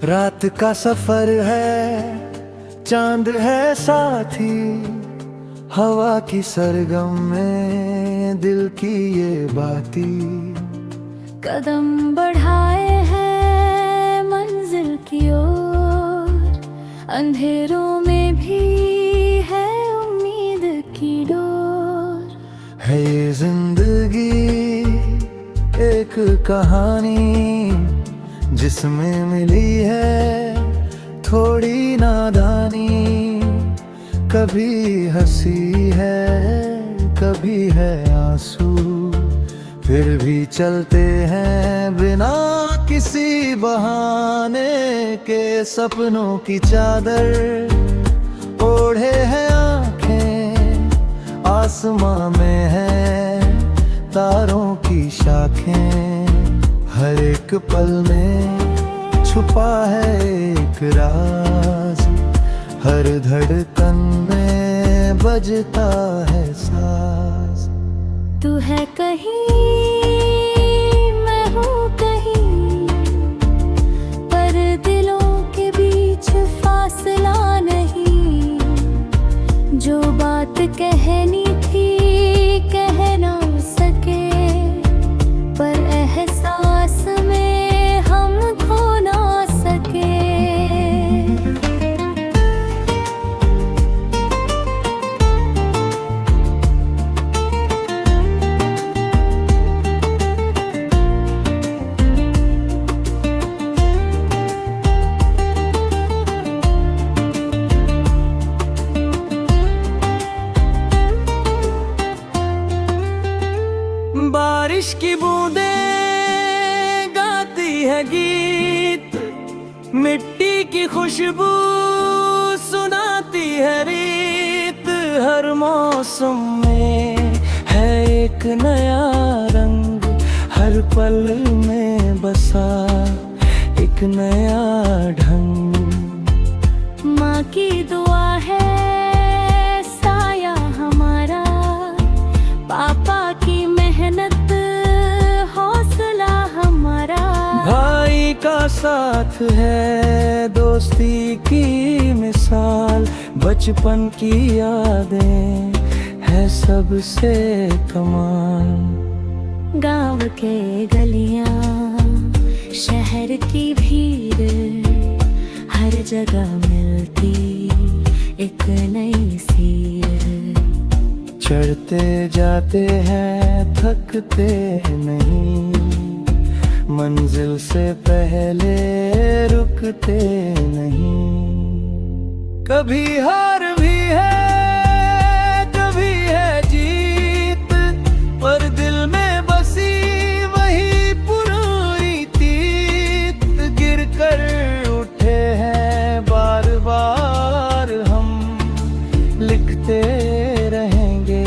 रात का सफर है, चांद है साथी, हवा की सरगम में दिल की ये बाती। कदम बढ़ाए हैं मंजिल की ओर, अंधेरों में भी है उम्मीद की डोर। है ये जिंदगी एक कहानी, जिसमें मिली है थोड़ी नादानी। कभी हंसी है, कभी है आंसू, फिर भी चलते हैं बिना किसी बहाने के। सपनों की चादर ओढ़े हैं आंखें, आसमां में है तारों की शाखें। हर एक पल में छुपा है एक राज, हर धड़कन में बजता है साज। तू है कहीं, मैं हूँ कहीं, पर दिलों के बीच फासला नहीं। जो बात कहनी थी कह ना सके, पर एहसास में हम खो ना सके। बारिश की बूंदें गाती है गीत, मिट्टी की खुशबू सुनाती है रीत। हर मौसम में है एक नया रंग, हर पल में बसा एक नया ढंग। माँ की दुआ है साया हमारा, पापा की मेहनत हौसला हमारा। भाई का साथ है दोस्ती की मिसाल, बचपन की यादें है सबसे कमाल। गाँव के गलियाँ, शहर की भीड़, हर जगह मिलती एक नई सीर। चढ़ते जाते हैं थकते नहीं, मंजिल से पहले रुकते नहीं। कभी हार भी है, कभी है जीत, पर दिल में बसी वही पुरानी तीत। गिर कर उठे हैं बार बार हम, लिखते रहेंगे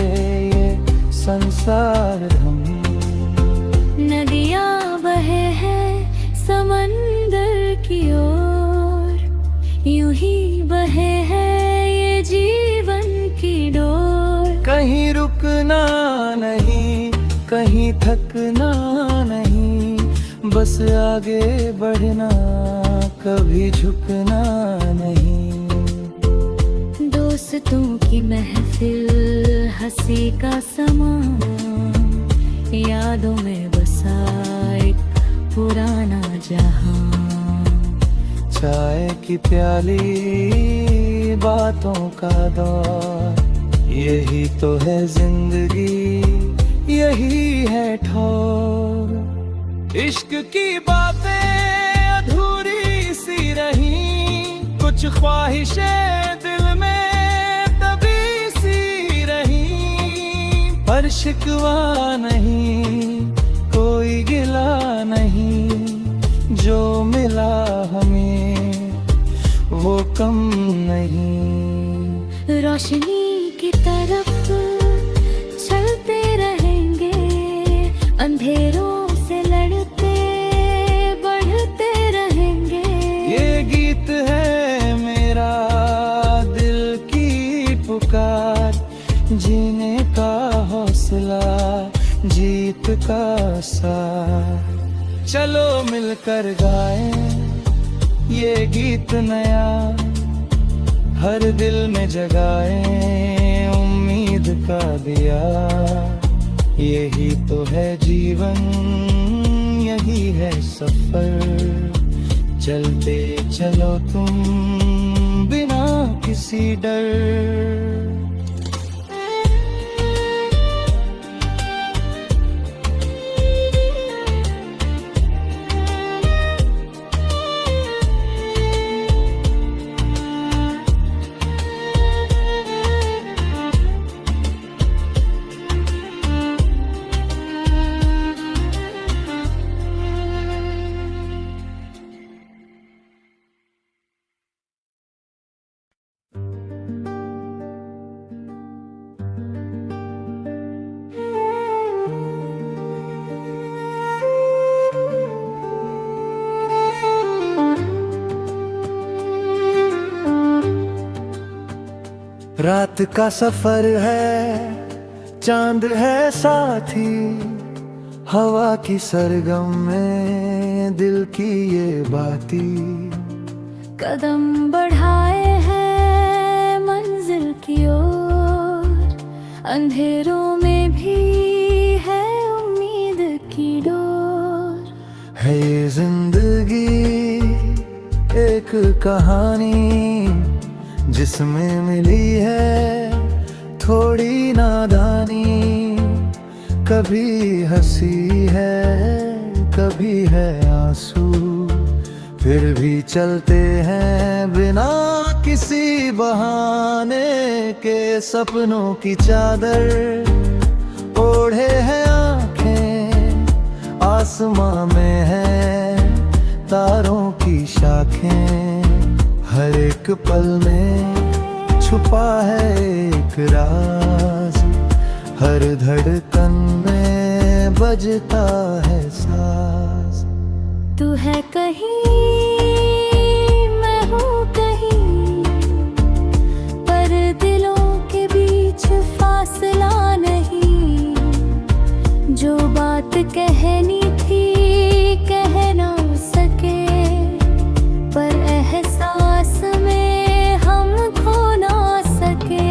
ये संसार हम। नदियाँ बहे हैं समंदर की ओर, यूं ही बहे हैं ये जीवन की डोर। कहीं रुकना नहीं, कहीं थकना नहीं, बस आगे बढ़ना, कभी झुकना नहीं। दोस्तों की महफिल, हंसी का समा, यादों में बसा एक पुराना जहां। चाय की प्याली, बातों का दौर, यही तो है जिंदगी, यही है ठौर। इश्क की बातें अधूरी सी रही, कुछ ख्वाहिशें दिल में दबी सी रही। पर शिकवा नहीं, कोई गिला नहीं, जो मिला हमें वो कम नहीं। रोशनी की तरफ चलते रहेंगे, अंधेरों से लड़ते बढ़ते रहेंगे। ये गीत है मेरा दिल की पुकार, जीने का हौसला, जीत का साथ। चलो मिलकर गाएं ये गीत नया हर दिल में जगाए उम्मीद का दिया। यही तो है जीवन, यही है सफर, चलते चलो तुम बिना किसी डर। रात का सफर है, चांद है साथी, हवा की सरगम में दिल की ये बाती। कदम बढ़ाए हैं मंजिल की ओर, अंधेरों में भी है उम्मीद की डोर। है ये जिंदगी एक कहानी, जिसमें मिली है थोड़ी नादानी। कभी हंसी है, कभी है आंसू, फिर भी चलते हैं बिना किसी बहाने के। सपनों की चादर ओढ़े हैं आंखें, आसमां में है तारों की शाखें। हर एक पल में छुपा है एक राज, हर धड़कन में बजता है साज। तू है कहीं, मैं हूँ कहीं, पर दिलों के बीच फासला नहीं। जो बात कहनी थी कह ना सके, पर एहसास में हम खो ना सके।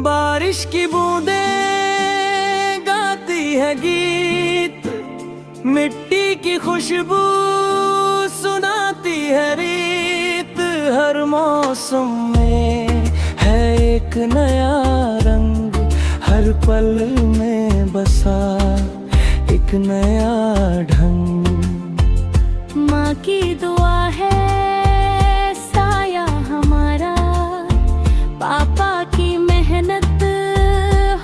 बारिश की बूंदें गाती है गीत, मिट्टी की खुशबू सुनाती है रीत। हर मौसम में है एक नया रंग, हर पल में बसा एक नया ढंग। माँ की दुआ है साया हमारा, पापा की मेहनत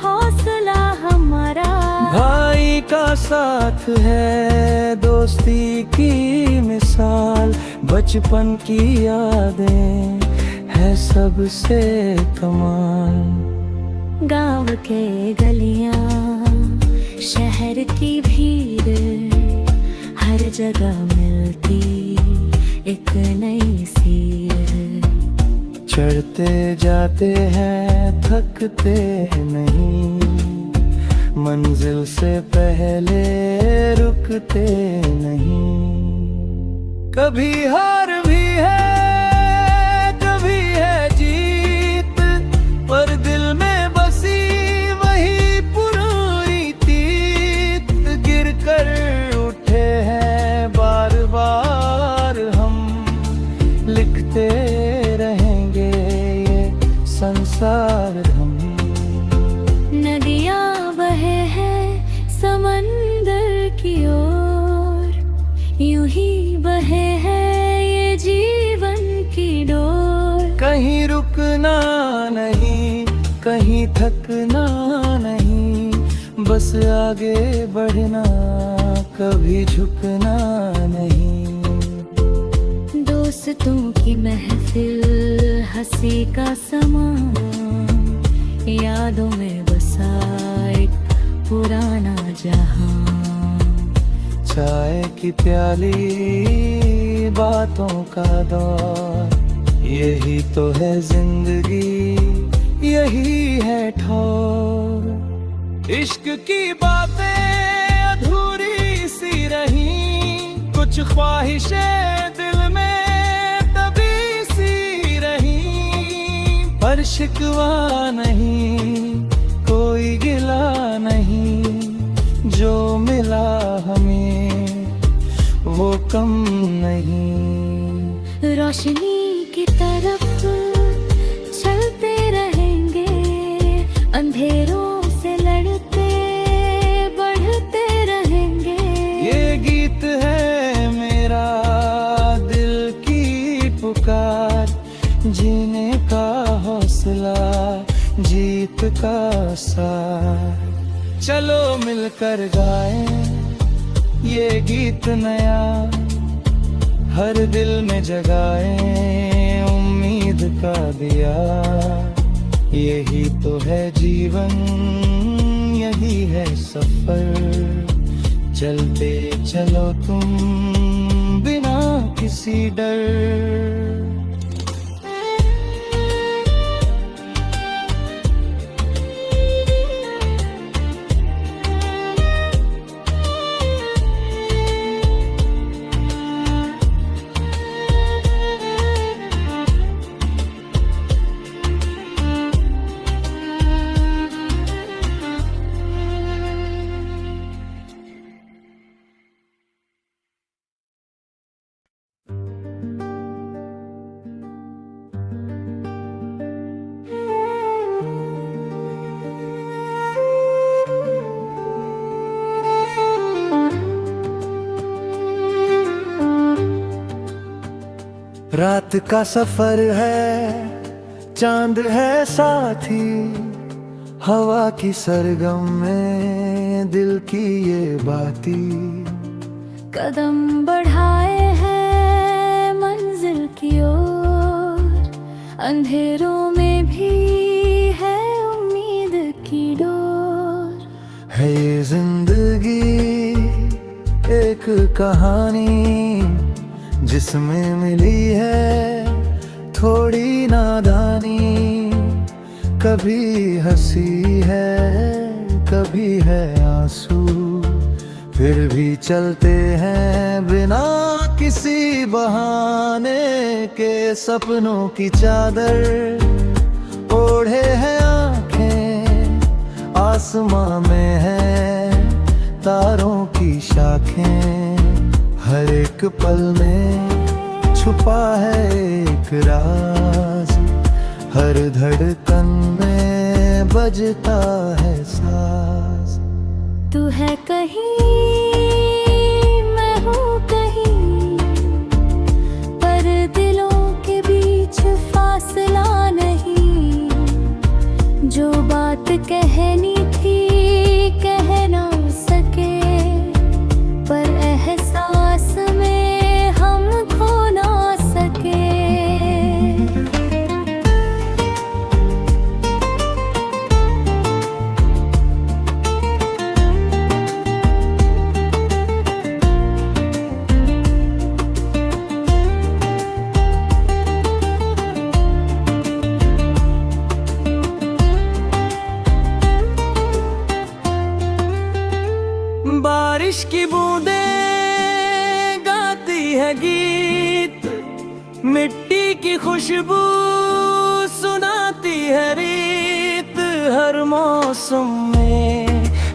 हौसला हमारा। भाई का साथ है दोस्ती की मिसाल, बचपन की यादें है सबसे कमाल। गांव के गलियां, शहर की भीड़, हर जगह मिलती एक नई सीढ़ी। चढ़ते जाते हैं थकते नहीं, मंजिल से पहले रुकते नहीं। कभी हार भी है, कभी है जीत, पर दिल में बसी वही पुरानी तीत। गिर कर उठे हैं बार बार हम, लिखते रहेंगे ये संसार हम। नदियां बहे हैं समंदर की ओर, यूं ही बहे हैं ये जीवन की डोर। कहीं रुकना नहीं, कहीं थकना नहीं, बस आगे बढ़ना, कभी झुकना नहीं। दोस्तों की महफिल, हंसी का समा, यादों में बसा जहां। चाय की प्याली बातों का दौर, यही तो है जिंदगी, यही है ठौर। इश्क की बातें अधूरी सी रही, कुछ ख्वाहिशें दिल में दबी सी रही। पर शिकवा नहीं, कोई गिला नहीं, जो मिला हमें वो कम नहीं। रोशनी की तरफ चलते रहेंगे, अंधेरों से लड़ते बढ़ते रहेंगे। ये गीत है मेरा दिल की पुकार, जीने का हौसला, जीत का साथ। चलो मिलकर गाएं ये गीत नया, हर दिल में जगाएं उम्मीद का दिया। यही तो है जीवन, यही है सफर, चलते चलो तुम बिना किसी डर। रात का सफर है, चांद है साथी, हवा की सरगम में दिल की ये बाती। कदम बढ़ाए हैं मंजिल की ओर, अंधेरों में भी है उम्मीद की डोर। है ये जिंदगी एक कहानी, जिसमें मिली है थोड़ी नादानी। कभी हंसी है, कभी है आंसू, फिर भी चलते हैं बिना किसी बहाने के। सपनों की चादर ओढ़े हैं आंखें, आसमां में है तारों की शाखें। हर एक पल में छुपा है एक राज, हर धड़कन में बजता है साज। तू है कहीं, मैं हूँ कहीं, पर दिलों के बीच फासला नहीं। जो बात कहनी थी कह ना सके, पर एहसास में हम खो ना सके। बारिश की बूंदें गाती है गीत, मिट्टी की खुशबू सुनाती है रीत। हर मौसम में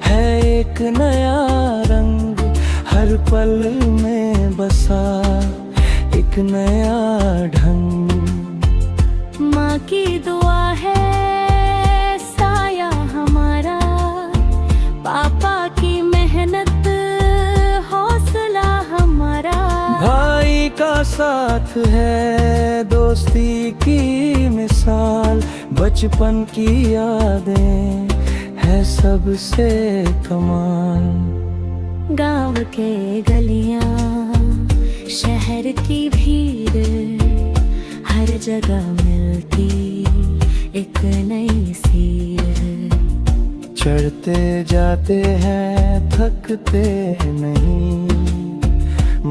है एक नया रंग, हर पल में बसा एक नया ढंग। माँ की दुआ है साया हमारा, पापा की मेहनत हौसला हमारा। भाई का साथ है दोस्ती की मिसाल, बचपन की यादें है सबसे कमाल। गांव के गलियां, शहर की भीड़, हर जगह मिलती एक नई सीर। चढ़ते जाते हैं थकते नहीं,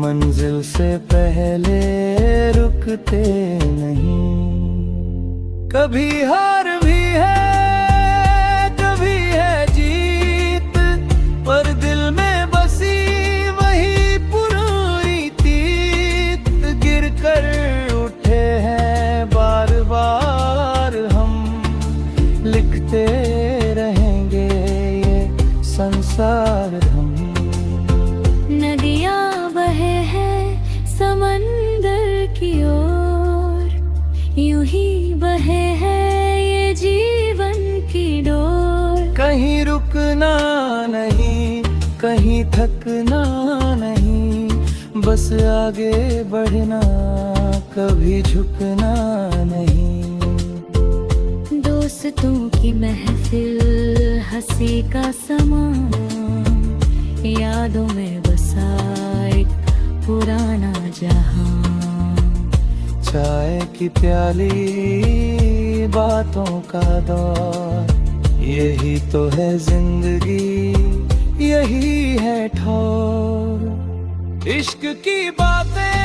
मंजिल से पहले रुकते नहीं। कभी हार भी है कभी है जीत, पर दिल में बसी वही पुरानी तीत। गिर कर उठे हैं बार बार हम, लिखते रहेंगे ये संसार हम। नदियाँ बहे हैं समंदर की ओर, यूं ही बहे हैं ये जीवन की डोर। कहीं रुकना नहीं, कहीं थकना नहीं, बस आगे बढ़ना, कभी झुकना नहीं। दोस्तों की महफिल, हंसी का समा, यादों में बसा एक पुराना जहां। चाय की प्याली, बातों का दौर, यही तो है जिंदगी, यही है ठौर। इश्क की बातें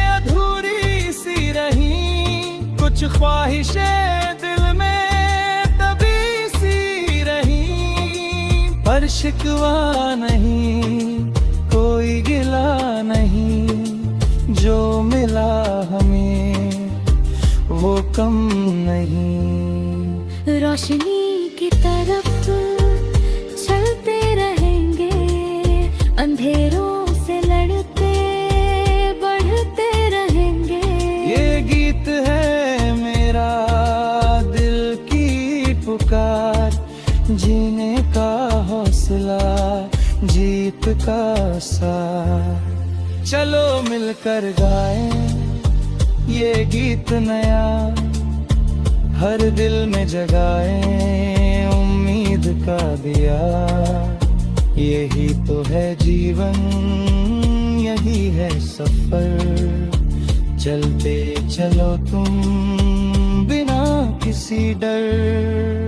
अधूरी सी रही, कुछ ख्वाहिशें दिल में दबी सी रही। पर शिकवा नहीं, कोई गिला नहीं, जो मिला हमें वो कम नहीं। रोशनी की तरफ चलते रहेंगे, अंधेरों से लड़ते बढ़ते रहेंगे। ये गीत है मेरा दिल की पुकार, जीने का हौसला, जीत का साथ। चलो मिलकर गाएं ये गीत नया, हर दिल में जगाएं उम्मीद का दिया। यही तो है जीवन, यही है सफर, चलते चलो तुम बिना किसी डर।